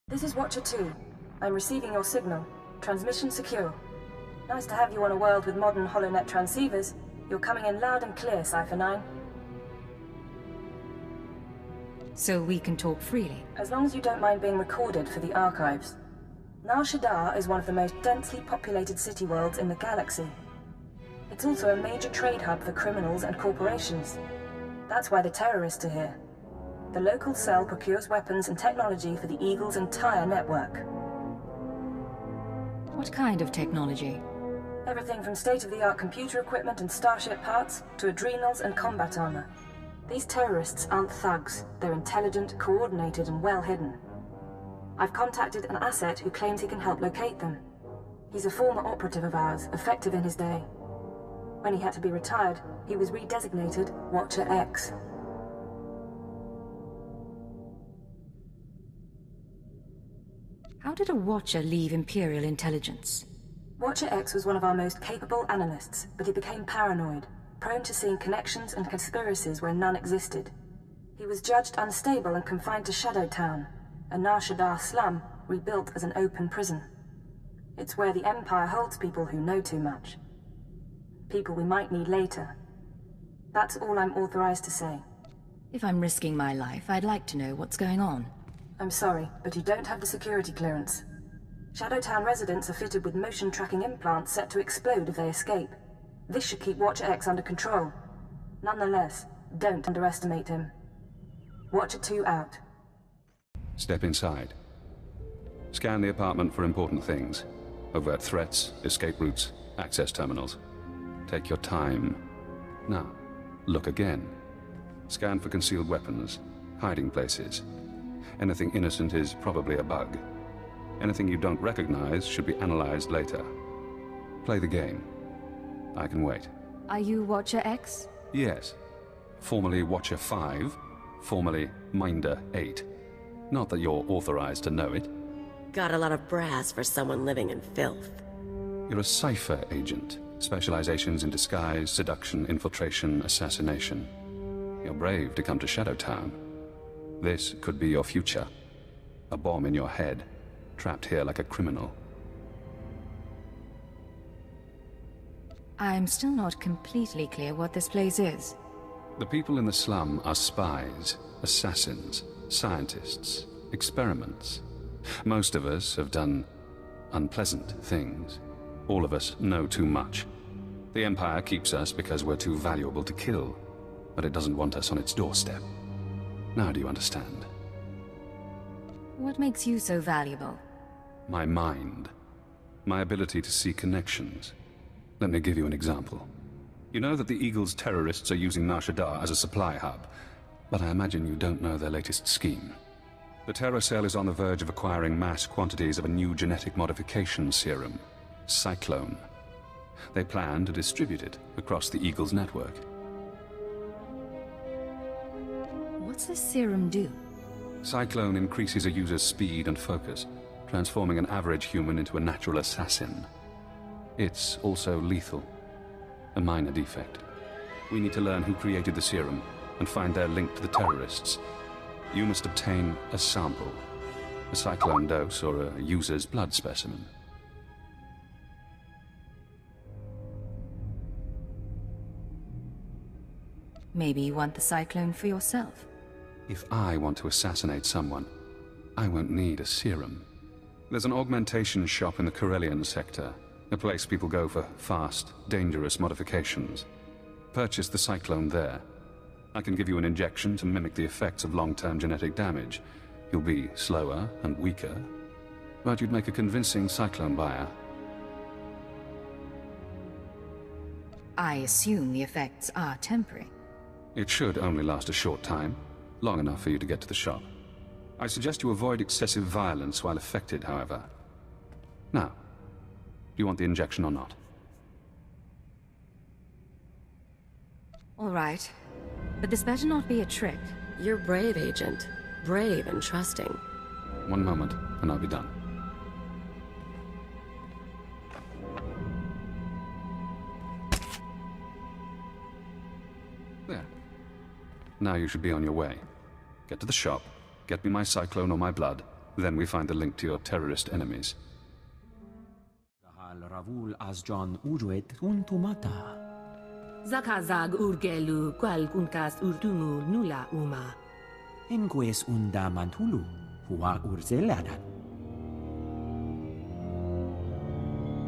This is Watcher 2. I'm receiving your signal. Transmission secure. Nice to have you on a world with modern HoloNet transceivers. You're coming in loud and clear, Cypher 9. So we can talk freely? As long as you don't mind being recorded for the archives. Now Shaddaa is one of the most densely populated city worlds in the galaxy. It's also a major trade hub for criminals and corporations. That's why the terrorists are here. The local cell procures weapons and technology for the Eagle's entire network. What kind of technology? Everything from state-of-the-art computer equipment and starship parts to adrenals and combat armor. These terrorists aren't thugs. They're intelligent, coordinated, and well hidden. I've contacted an asset who claims he can help locate them. He's a former operative of ours, effective in his day. When he had to be retired, he was redesignated Watcher X. How did a Watcher leave Imperial intelligence? Watcher X was one of our most capable analysts, but he became paranoid, prone to seeing connections and conspiracies where none existed. He was judged unstable and confined to Shadowtown, a Nar Shaddaa slum rebuilt as an open prison. It's where the Empire holds people who know too much. People we might need later. That's all I'm authorized to say. If I'm risking my life, I'd like to know what's going on. I'm sorry, but you don't have the security clearance. Shadowtown residents are fitted with motion tracking implants set to explode if they escape. This should keep Watcher X under control. Nonetheless, don't underestimate him. Watcher 2 out. Step inside. Scan the apartment for important things. Overt threats, escape routes, access terminals. Take your time. Now, look again. Scan for concealed weapons, hiding places. Anything innocent is probably a bug. Anything you don't recognize should be analyzed later. Play the game. I can wait. Are you Watcher X? Yes. Formerly Watcher 5, formerly Minder 8. Not that you're authorized to know it. Got a lot of brass for someone living in filth. You're a cipher agent. Specializations in disguise, seduction, infiltration, assassination. You're brave to come to Shadowtown. This could be your future. A bomb in your head, trapped here like a criminal. I'm still not completely clear what this place is. The people in the slum are spies, assassins, scientists, experiments. Most of us have done unpleasant things. All of us know too much. The Empire keeps us because we're too valuable to kill, but it doesn't want us on its doorstep. Now do you understand? What makes you so valuable? My mind. My ability to see connections. Let me give you an example. You know that the Eagle's terrorists are using Nar Shaddaa as a supply hub, but I imagine you don't know their latest scheme. The Terror Cell is on the verge of acquiring mass quantities of a new genetic modification serum, Cyclone. They plan to distribute it across the Eagle's network. What's this serum do? Cyclone increases a user's speed and focus, transforming an average human into a natural assassin. It's also lethal. A minor defect. We need to learn who created the serum and find their link to the terrorists. You must obtain a sample. A Cyclone dose or a user's blood specimen. Maybe you want the Cyclone for yourself. If I want to assassinate someone, I won't need a serum. There's an augmentation shop in the Corellian sector, a place people go for fast, dangerous modifications. Purchase the Cyclone there. I can give you an injection to mimic the effects of long-term genetic damage. You'll be slower and weaker, but you'd make a convincing Cyclone buyer. I assume the effects are temporary. It should only last a short time, long enough for you to get to the shop. I suggest you avoid excessive violence while affected, however. Now, do you want the injection or not? All right. But this better not be a trick. You're brave, Agent. Brave and trusting. One moment, and I'll be done. There. Now you should be on your way. Get to the shop, get me my Cyclone or my blood, Then we find the link to your terrorist enemies. Ravul Asjon Uruet Untumata. Zakazag urgelu qual kunkas urtumu nula uma. Enques unda mantulu, hua urzeladan.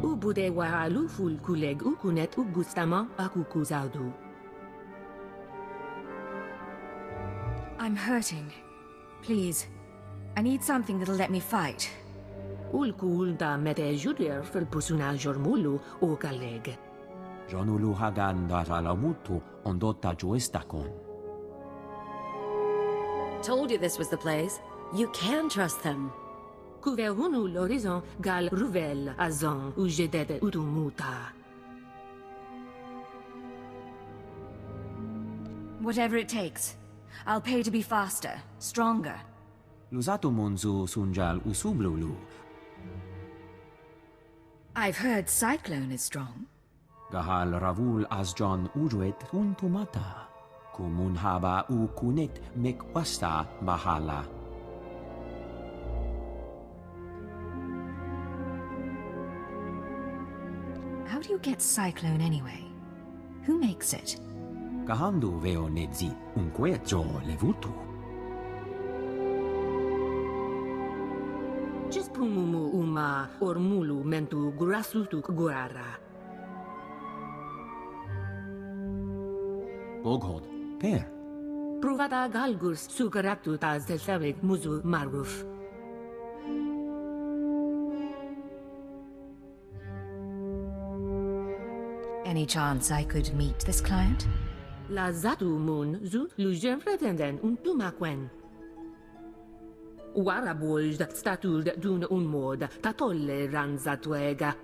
Ubude wahalu ful kuleg ukunet ugustama akukuzaudu. I'm hurting. Please. I need something that'll let me fight. Ulkul da mete judier fel pusuna jormulu o kaleg. Jonulu hagan daralamutu ondotta joestakon. Told you this was the place. You can trust them. Kuverunu l'horizon gal ruvel azon u jedet utumuta. Whatever it takes. I'll pay to be faster, stronger. Lusato munzu sunjal usublulu. I've heard Cyclone is strong. Gahal Ravul Asjon Uruet Untumata. Kumunhaba u kunet mekwasta mahala. How do you get Cyclone anyway? Who makes it? Gahandu veo nedzi unquejo levutu. Jispumumu uma ormulu mentu grasutuk guara. Boghod, per. Provata galgurs sugaratu taz del muzu maruf. Any chance I could meet this client? La zatu mun zu lujem pretenden un tumakwen. Warabulj statul dun un mod tatolle ranzatuega.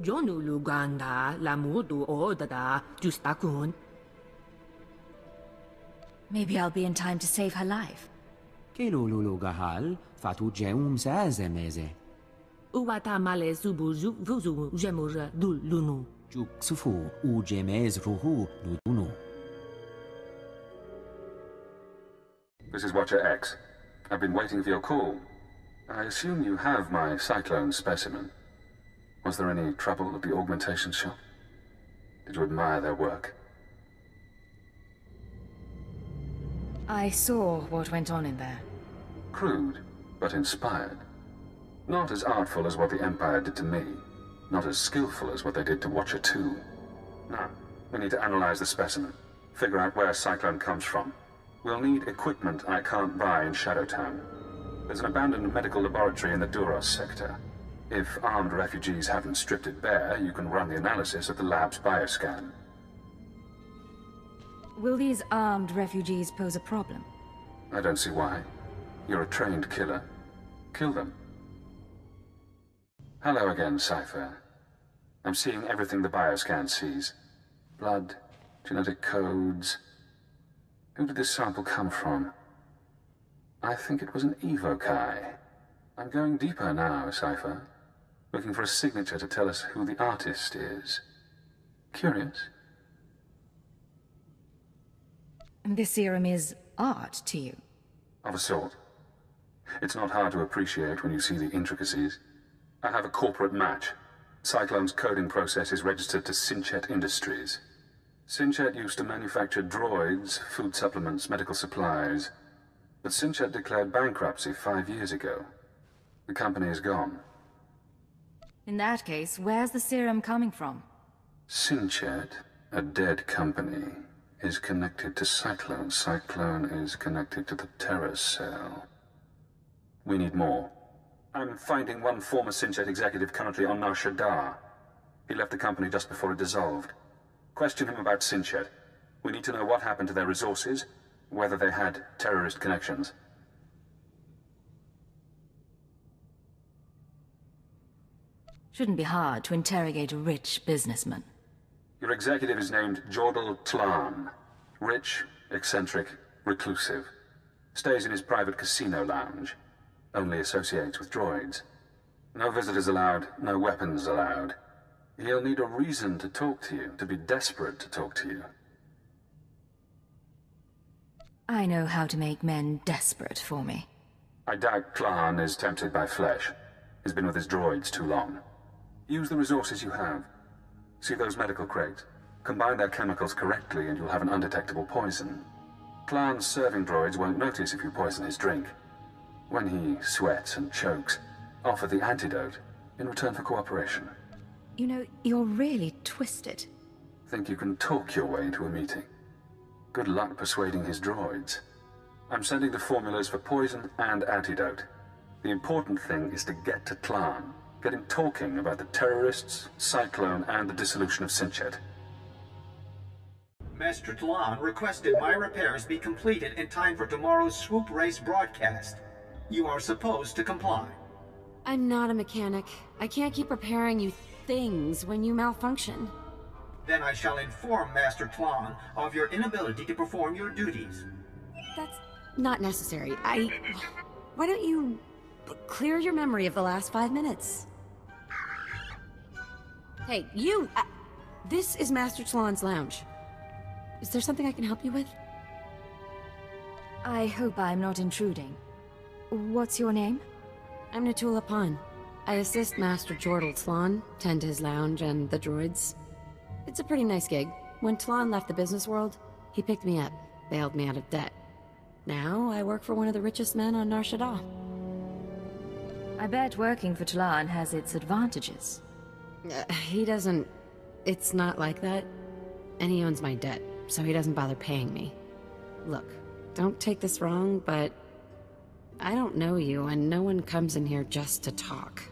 Jonu luganda la modu odada justakun. Maybe I'll be in time to save her life. Kelululu gahal fatu jeum sazemeze. Uwata male subuju vuzu jemur dul lunu. Juk sufu u jemez ruhu ludunu. This is Watcher X. I've been waiting for your call. I assume you have my Cyclone specimen. Was there any trouble at the augmentation shop? Did you admire their work? I saw what went on in there. Crude, but inspired. Not as artful as what the Empire did to me. Not as skillful as what they did to Watcher 2. Now, we need to analyze the specimen. Figure out where Cyclone comes from. We'll need equipment I can't buy in Shadowtown. There's an abandoned medical laboratory in the Duros sector. If armed refugees haven't stripped it bare, you can run the analysis at the lab's bioscan. Will these armed refugees pose a problem? I don't see why. You're a trained killer. Kill them. Hello again, Cypher. I'm seeing everything the bioscan sees. Blood, genetic codes. Who did this sample come from? I think it was an evokai. I'm going deeper now, Cypher. Looking for a signature to tell us who the artist is. Curious? This serum is art to you? Of a sort. It's not hard to appreciate when you see the intricacies. I have a corporate match. Cyclone's coding process is registered to Sinchet Industries. Sinchet used to manufacture droids, food supplements, medical supplies. But Sinchet declared bankruptcy 5 years ago. The company is gone. In that case, where's the serum coming from? Sinchet, a dead company, is connected to Cyclone. Cyclone is connected to the Terror Cell. We need more. I'm finding one former Sinchet executive currently on Nar Shaddaa. He left the company just before it dissolved. Question him about Sinchet. We need to know what happened to their resources, whether they had terrorist connections. Shouldn't be hard to interrogate a rich businessman. Your executive is named Jordal Tlan. Rich, eccentric, reclusive. Stays in his private casino lounge. Only associates with droids. No visitors allowed, no weapons allowed. He'll need a reason to talk to you, to be desperate to talk to you. I know how to make men desperate for me. I doubt Klan is tempted by flesh. He's been with his droids too long. Use the resources you have. See those medical crates? Combine their chemicals correctly and you'll have an undetectable poison. Klan's serving droids won't notice if you poison his drink. When he sweats and chokes, offer the antidote in return for cooperation. You know, you're really twisted. Think you can talk your way into a meeting? Good luck persuading his droids. I'm sending the formulas for poison and antidote. The important thing is to get to Klan. Get him talking about the terrorists, Cyclone, and the dissolution of Sinchet. Master Tlan requested my repairs be completed in time for tomorrow's swoop race broadcast. You are supposed to comply. I'm not a mechanic. I can't keep repairing you things when you malfunction. Then I shall inform Master Tlan of your inability to perform your duties. That's not necessary. Why don't you clear your memory of the last 5 minutes? Hey, you! This is Master Tlan's lounge. Is there something I can help you with? I hope I'm not intruding. What's your name? I'm Natula Pan. I assist Master Jordal Tlan, tend to his lounge and the droids. It's a pretty nice gig. When Tlan left the business world, he picked me up, bailed me out of debt. Now I work for one of the richest men on Nar Shaddaa. I bet working for Tlan has its advantages. He doesn't... It's not like that. And he owns my debt, so he doesn't bother paying me. Look, don't take this wrong, but... I don't know you, and no one comes in here just to talk.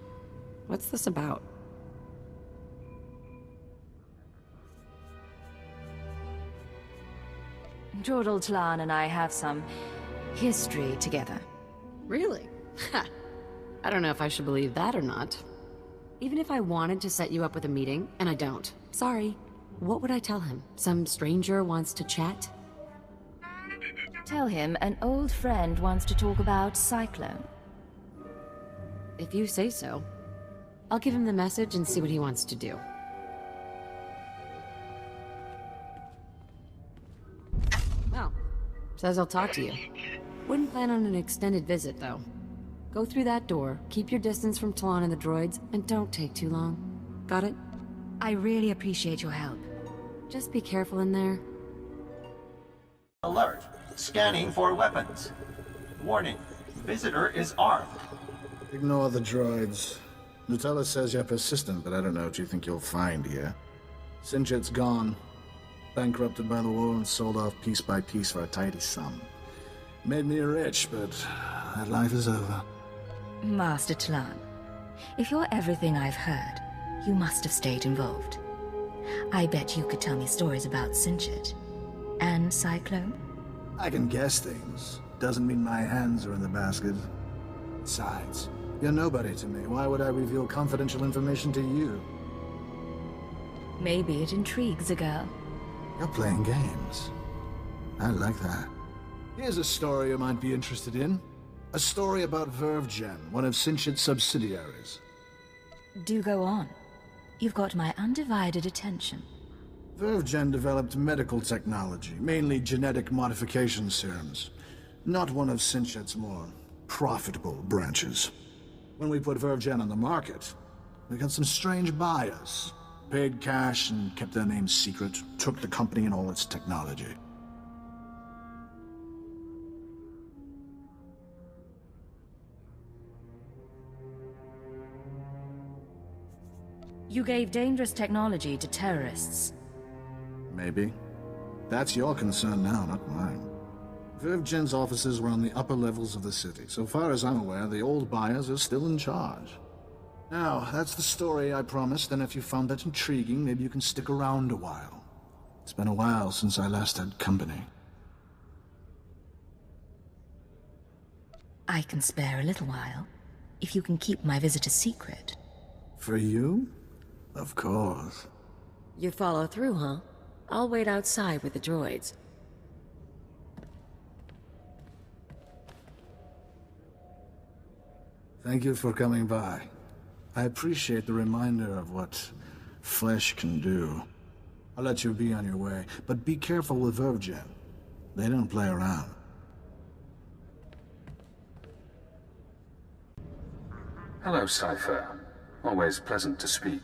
What's this about? Jordal Tlan and I have some history together. Really? Ha! I don't know if I should believe that or not. Even if I wanted to set you up with a meeting, and I don't. Sorry. What would I tell him? Some stranger wants to chat? Tell him an old friend wants to talk about Cyclone. If you say so. I'll give him the message and see what he wants to do. Well, says I'll talk to you. Wouldn't plan on an extended visit, though. Go through that door, keep your distance from Tlan and the droids, and don't take too long. Got it? I really appreciate your help. Just be careful in there. Alert. Scanning for weapons. Warning. Visitor is armed. Ignore the droids. Nutella says you're persistent, but I don't know what you think you'll find here. Sinchet's gone. Bankrupted by the war and sold off piece by piece for a tidy sum. Made me rich, but that life is over. Master Tlan, if you're everything I've heard, you must have stayed involved. I bet you could tell me stories about Sinchet. And Cyclone? I can guess things. Doesn't mean my hands are in the basket. Besides, you're nobody to me. Why would I reveal confidential information to you? Maybe it intrigues a girl. You're playing games. I like that. Here's a story you might be interested in. A story about Vervgen, one of Sinchet's subsidiaries. Do go on. You've got my undivided attention. Vervgen developed medical technology, mainly genetic modification serums. Not one of Sinchet's more profitable branches. When we put Vervgen on the market, we got some strange buyers. Paid cash and kept their names secret, took the company and all its technology. You gave dangerous technology to terrorists. Maybe. That's your concern now, not mine. Vervgen's offices were on the upper levels of the city. So far as I'm aware, the old buyers are still in charge. Now, that's the story I promised, and if you found that intriguing, maybe you can stick around a while. It's been a while since I last had company. I can spare a little while, if you can keep my visit a secret. For you? Of course. You follow through, huh? I'll wait outside with the droids. Thank you for coming by. I appreciate the reminder of what flesh can do. I'll let you be on your way, but be careful with Vervgen. They don't play around. Hello, Cypher. Always pleasant to speak.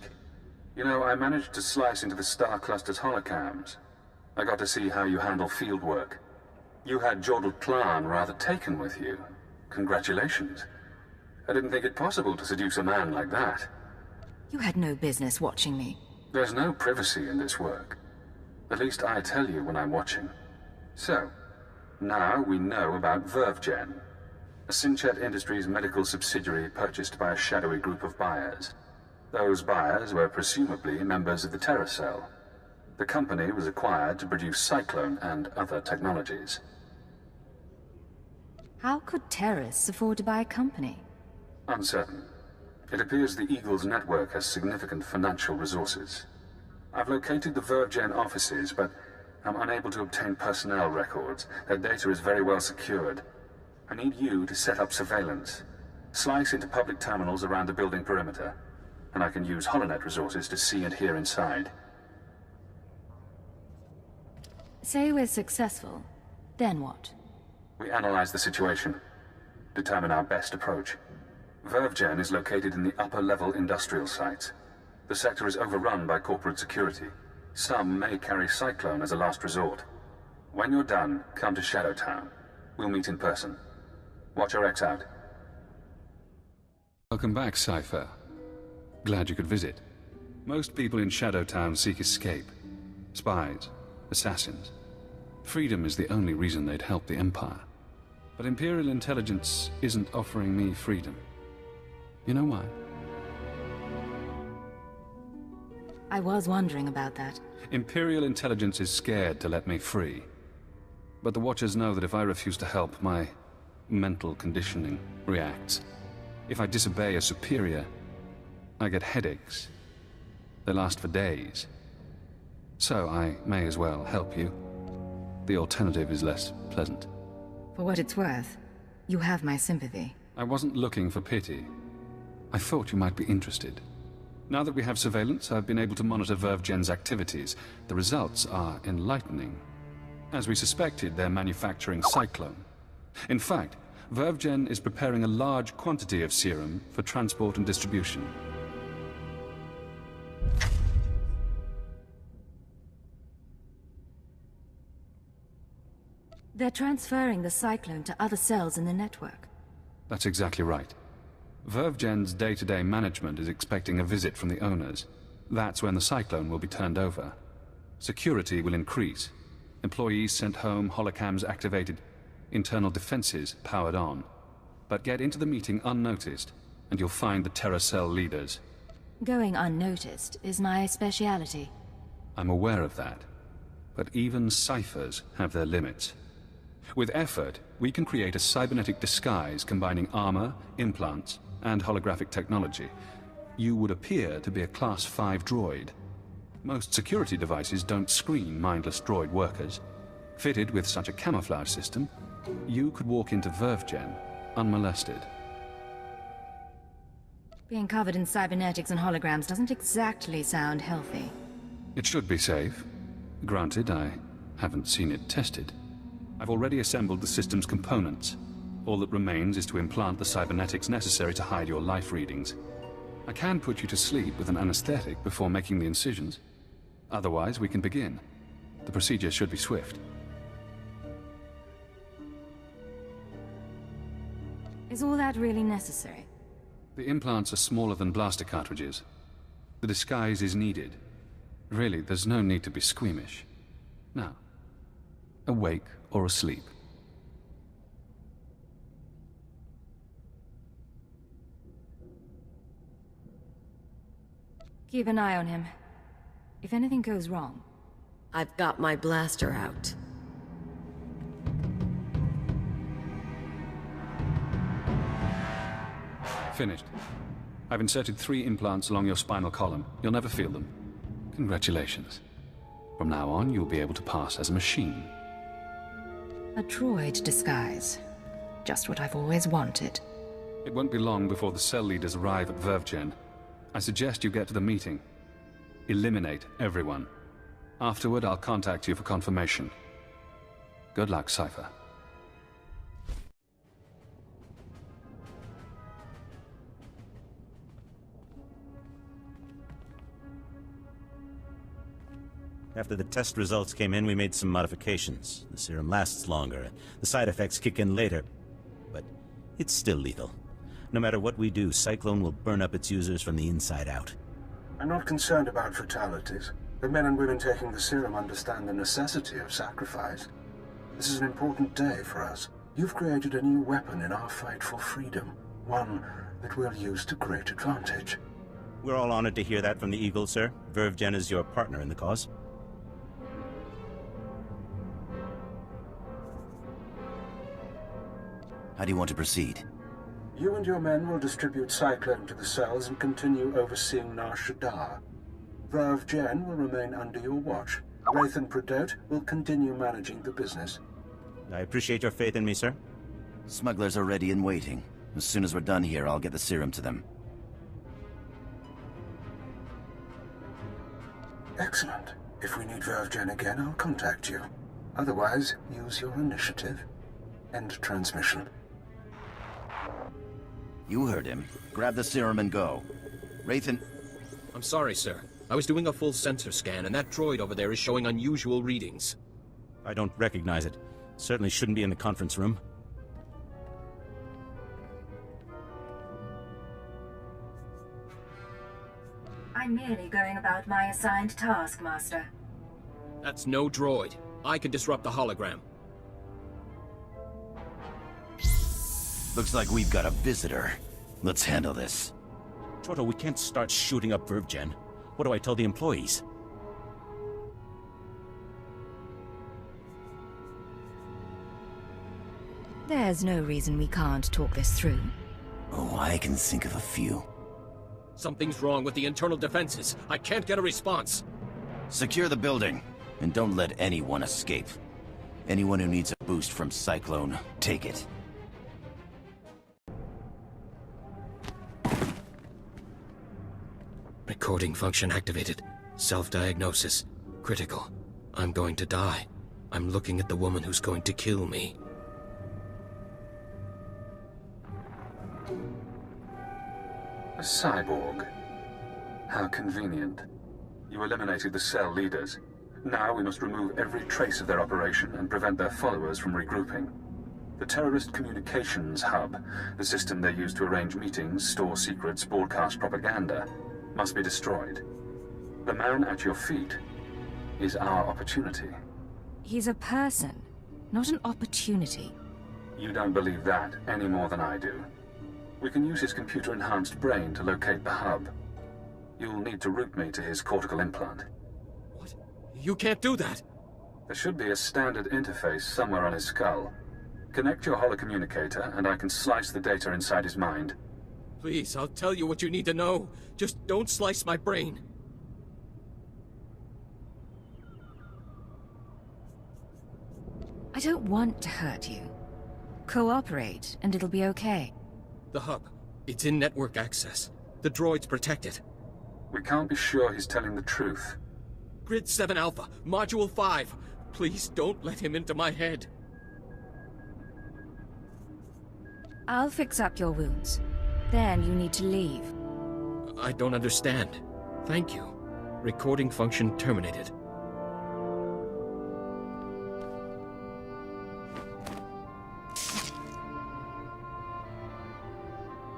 You know, I managed to slice into the Star Cluster's holocams. I got to see how you handle field work. You had Jordal Tlan rather taken with you. Congratulations. I didn't think it possible to seduce a man like that. You had no business watching me. There's no privacy in this work. At least I tell you when I'm watching. So, now we know about VerveGen, a Sinchet Industries medical subsidiary purchased by a shadowy group of buyers. Those buyers were presumably members of the Terracell. The company was acquired to produce Cyclone and other technologies. How could terrorists afford to buy a company? Uncertain. It appears the Eagle's network has significant financial resources. I've located the VerveGen offices, but I'm unable to obtain personnel records. Their data is very well secured. I need you to set up surveillance. Slice into public terminals around the building perimeter, and I can use HoloNet resources to see and hear inside. Say we're successful. Then what? We analyze the situation, determine our best approach. VerveGen is located in the upper-level industrial sites. The sector is overrun by corporate security. Some may carry Cyclone as a last resort. When you're done, come to Shadow Town. We'll meet in person. Watch your X out. Welcome back, Cypher. Glad you could visit. Most people in Shadow Town seek escape. Spies, assassins. Freedom is the only reason they'd help the Empire. But Imperial intelligence isn't offering me freedom. You know why? I was wondering about that. Imperial intelligence is scared to let me free. But the Watchers know that if I refuse to help, my mental conditioning reacts. If I disobey a superior, I get headaches. They last for days. So I may as well help you. The alternative is less pleasant. For what it's worth, you have my sympathy. I wasn't looking for pity. I thought you might be interested. Now that we have surveillance, I've been able to monitor VerveGen's activities. The results are enlightening. As we suspected, they're manufacturing Cyclone. In fact, VerveGen is preparing a large quantity of serum for transport and distribution. They're transferring the Cyclone to other cells in the network. That's exactly right. VerveGen's day-to-day management is expecting a visit from the owners. That's when the Cyclone will be turned over. Security will increase. Employees sent home, holocams activated, internal defenses powered on. But get into the meeting unnoticed, and you'll find the Terracell leaders. Going unnoticed is my speciality. I'm aware of that. But even ciphers have their limits. With effort, we can create a cybernetic disguise combining armor, implants, and holographic technology. You would appear to be a Class 5 droid. Most security devices don't screen mindless droid workers. Fitted with such a camouflage system, you could walk into VerveGen unmolested. Being covered in cybernetics and holograms doesn't exactly sound healthy. It should be safe. Granted, I haven't seen it tested. I've already assembled the system's components. All that remains is to implant the cybernetics necessary to hide your life readings. I can put you to sleep with an anesthetic before making the incisions. Otherwise, we can begin. The procedure should be swift. Is all that really necessary? The implants are smaller than blaster cartridges. The disguise is needed. Really, there's no need to be squeamish. Now, awake or asleep. Keep an eye on him. If anything goes wrong... I've got my blaster out. Finished. I've inserted 3 implants along your spinal column. You'll never feel them. Congratulations. From now on, you'll be able to pass as a machine. A droid disguise. Just what I've always wanted. It won't be long before the cell leaders arrive at VerveGen. I suggest you get to the meeting. Eliminate everyone. Afterward, I'll contact you for confirmation. Good luck, Cypher. After the test results came in, we made some modifications. The serum lasts longer. The side effects kick in later. But it's still lethal. No matter what we do, Cyclone will burn up its users from the inside out. I'm not concerned about fatalities. The men and women taking the serum understand the necessity of sacrifice. This is an important day for us. You've created a new weapon in our fight for freedom. One that we'll use to great advantage. We're all honored to hear that from the Eagle, sir. Vervgen is your partner in the cause. How do you want to proceed? You and your men will distribute Cyclone to the cells and continue overseeing Nar Shaddaa. Vervgen will remain under your watch. Wraith and Pradote will continue managing the business. I appreciate your faith in me, sir. Smugglers are ready and waiting. As soon as we're done here, I'll get the serum to them. Excellent. If we need Vervgen again, I'll contact you. Otherwise, use your initiative. End transmission. You heard him. Grab the serum and go. Wraith and... I'm sorry, sir. I was doing a full sensor scan, and that droid over there is showing unusual readings. I don't recognize it. Certainly shouldn't be in the conference room. I'm merely going about my assigned task, Master. That's no droid. I can disrupt the hologram. Looks like we've got a visitor. Let's handle this. Choto, we can't start shooting up Vervgen. What do I tell the employees? There's no reason we can't talk this through. Oh, I can think of a few. Something's wrong with the internal defenses. I can't get a response. Secure the building, and don't let anyone escape. Anyone who needs a boost from Cyclone, take it. Recording function activated. Self-diagnosis. Critical. I'm going to die. I'm looking at the woman who's going to kill me. A cyborg. How convenient. You eliminated the cell leaders. Now we must remove every trace of their operation and prevent their followers from regrouping. The terrorist communications hub, the system they use to arrange meetings, store secrets, broadcast propaganda, must be destroyed. The man at your feet is our opportunity. He's a person, not an opportunity. You don't believe that any more than I do. We can use his computer-enhanced brain to locate the hub. You'll need to route me to his cortical implant. What? You can't do that! There should be a standard interface somewhere on his skull. Connect your holocommunicator, and I can slice the data inside his mind. Please, I'll tell you what you need to know. Just don't slice my brain. I don't want to hurt you. Cooperate, and it'll be okay. The hub. It's in network access. The droids protect it. We can't be sure he's telling the truth. Grid 7 Alpha, Module 5. Please don't let him into my head. I'll fix up your wounds. Then you need to leave. I don't understand. Thank you. Recording function terminated.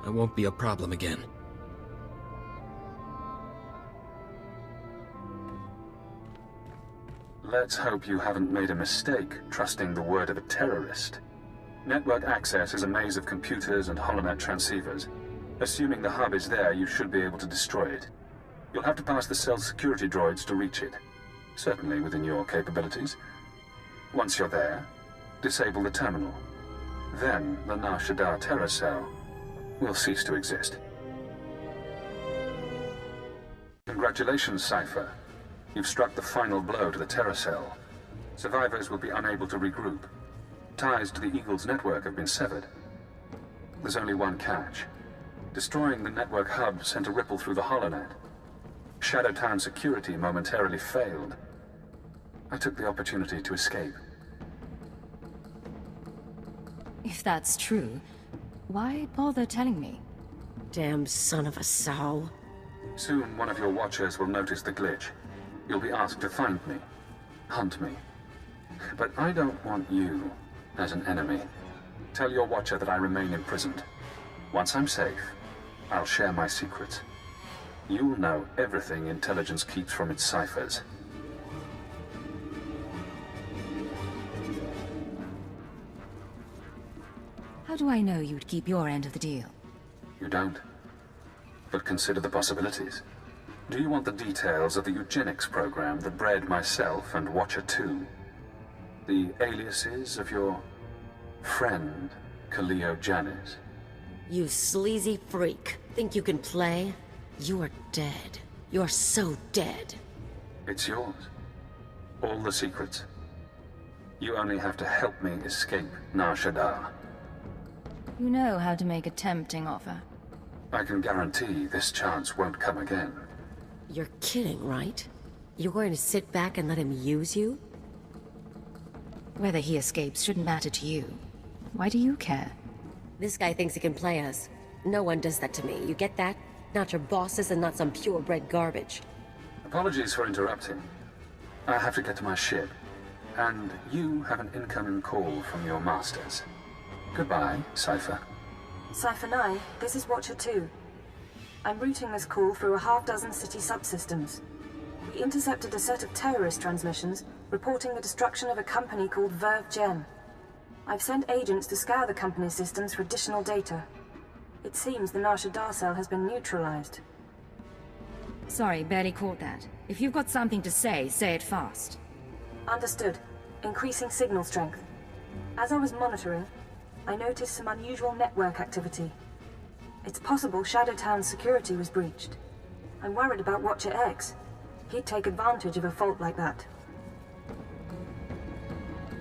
I won't be a problem again. Let's hope you haven't made a mistake trusting the word of a terrorist. Network access is a maze of computers and holonet transceivers. Assuming the hub is there, you should be able to destroy it. You'll have to pass the cell's security droids to reach it. Certainly within your capabilities. Once you're there, disable the terminal. Then the Nar Shaddaa terror cell will cease to exist. Congratulations, Cypher. You've struck the final blow to the terror cell. Survivors will be unable to regroup. Ties to the Eagle's network have been severed. There's only one catch. Destroying the network hub sent a ripple through the holonet. Shadow Town security momentarily failed. I took the opportunity to escape. If that's true, why bother telling me? Damn son of a sow. Soon one of your watchers will notice the glitch. You'll be asked to find me, hunt me. But I don't want you as an enemy. Tell your Watcher that I remain imprisoned. Once I'm safe, I'll share my secrets. You'll know everything intelligence keeps from its ciphers. How do I know you'd keep your end of the deal? You don't. But consider the possibilities. Do you want the details of the eugenics program that bred myself and Watcher 2? The aliases of your friend, Kaleo Janis? You sleazy freak. Think you can play? You are dead. You're so dead. It's yours. All the secrets. You only have to help me escape Nar Shaddaa. You know how to make a tempting offer. I can guarantee this chance won't come again. You're kidding, right? You're going to sit back and let him use you? Whether he escapes shouldn't matter to you. Why do you care? This guy thinks he can play us. No one does that to me, you get that? Not your bosses and not some purebred garbage. Apologies for interrupting. I have to get to my ship. And you have an incoming call from your masters. Goodbye, Cypher. Cypher 9, this is Watcher 2. I'm routing this call through a half-dozen city subsystems. We intercepted a set of terrorist transmissions reporting the destruction of a company called Verve Gen. I've sent agents to scour the company's systems for additional data. It seems the Nar Shaddaa cell has been neutralized. Sorry, barely caught that. If you've got something to say it fast. Understood. Increasing signal strength. As I was monitoring, I noticed some unusual network activity. It's possible Shadowtown's security was breached. I'm worried about Watcher X. He'd take advantage of a fault like that.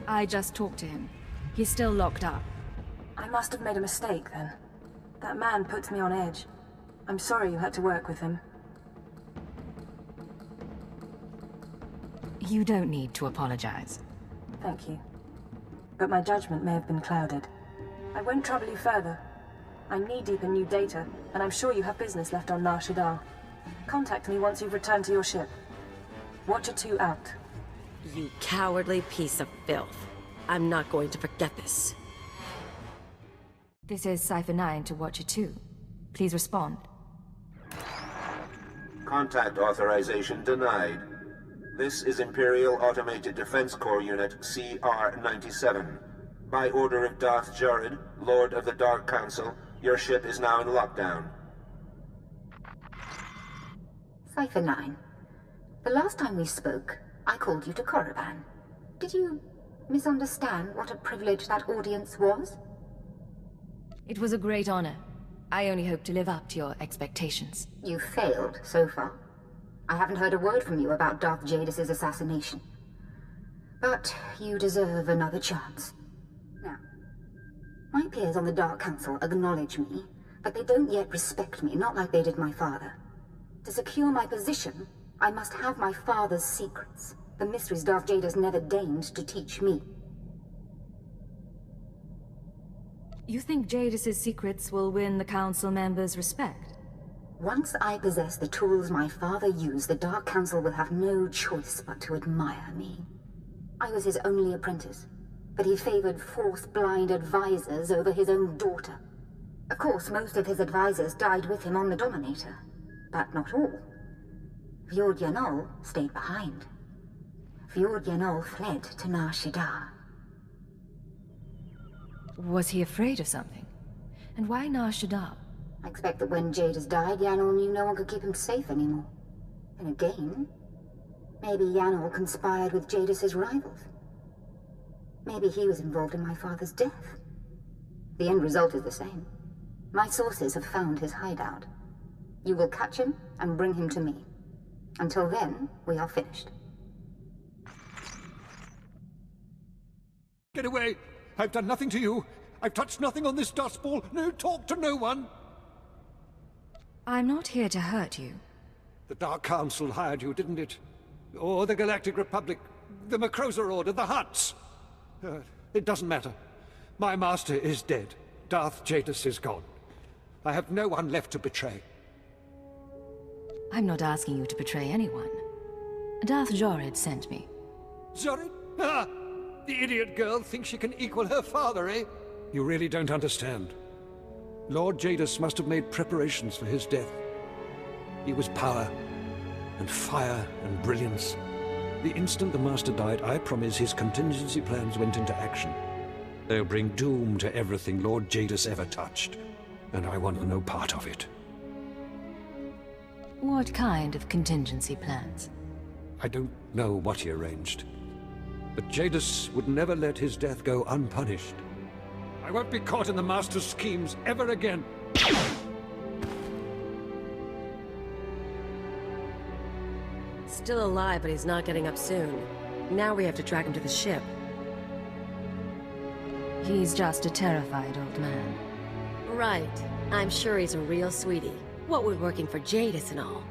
I just talked to him. He's still locked up. I must have made a mistake then. That man puts me on edge. I'm sorry you had to work with him. You don't need to apologize. Thank you. But my judgment may have been clouded. I won't trouble you further. I'm knee-deep in new data, and I'm sure you have business left on Nar Shaddaa. Contact me once you've returned to your ship. Watcher 2 out. You cowardly piece of filth. I'm not going to forget this. This is Cypher 9 to Watcher 2. Please respond. Contact authorization denied. This is Imperial Automated Defense Corps Unit CR-97. By order of Darth Jared, Lord of the Dark Council, your ship is now in lockdown. Cypher 9. The last time we spoke, I called you to Korriban. Did you misunderstand what a privilege that audience was? It was a great honor. I only hope to live up to your expectations. You failed so far. I haven't heard a word from you about Darth Jadis' assassination. But you deserve another chance. Now, my peers on the Dark Council acknowledge me, but they don't yet respect me, not like they did my father. To secure my position, I must have my father's secrets, the mysteries Darth Jadis never deigned to teach me. You think Jadis' secrets will win the Council members' respect? Once I possess the tools my father used, the Dark Council will have no choice but to admire me. I was his only apprentice, but he favored Force-blind advisors over his own daughter. Of course, most of his advisors died with him on the Dominator, but not all. Fjord Yanol stayed behind. Fjord Yanol fled to Nar Shaddaa. Was he afraid of something? And why Nar Shaddaa? I expect that when Jadis died, Yanol knew no one could keep him safe anymore. And again, maybe Yanol conspired with Jadis' rivals. Maybe he was involved in my father's death. The end result is the same. My sources have found his hideout. You will catch him and bring him to me. Until then, we are finished. Get away! I've done nothing to you. I've touched nothing on this dust ball. No talk to no one. I'm not here to hurt you. The Dark Council hired you, didn't it? Or the Galactic Republic, the Macrosa Order, the Hutts. It doesn't matter. My master is dead. Darth Jadis is gone. I have no one left to betray. I'm not asking you to betray anyone. Darth Jorid sent me. Jorid? Ah! The idiot girl thinks she can equal her father, eh? You really don't understand. Lord Jadis must have made preparations for his death. He was power, and fire, and brilliance. The instant the Master died, I promise his contingency plans went into action. They'll bring doom to everything Lord Jadis ever touched, and I want no part of it. What kind of contingency plans? I don't know what he arranged, but Jadis would never let his death go unpunished. I won't be caught in the Master's schemes ever again. Still alive, but he's not getting up soon. Now we have to track him to the ship. He's just a terrified old man. Right. I'm sure he's a real sweetie. What with working for Jadis and all.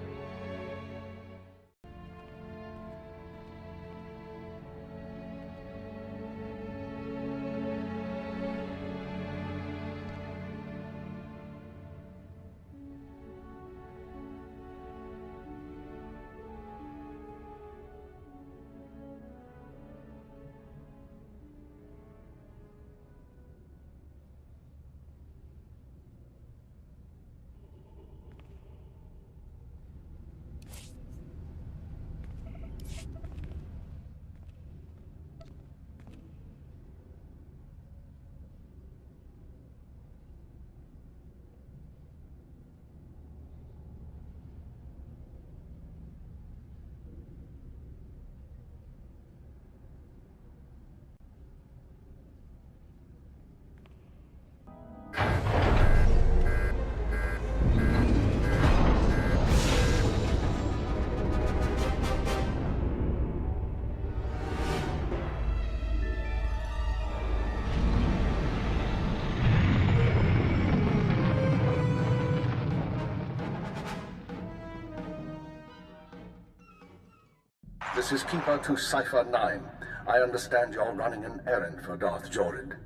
This is Keeper to Cipher 9. I understand you're running an errand for Darth Jorid.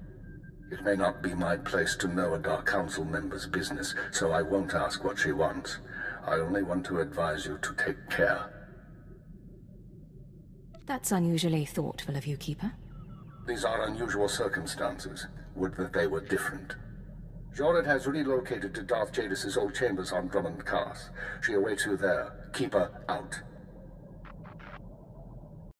It may not be my place to know a Dark Council member's business, so I won't ask what she wants. I only want to advise you to take care. That's unusually thoughtful of you, Keeper. These are unusual circumstances. Would that they were different. Jorid has relocated to Darth Jadis' old chambers on Drummond Cast. She awaits you there. Keeper out.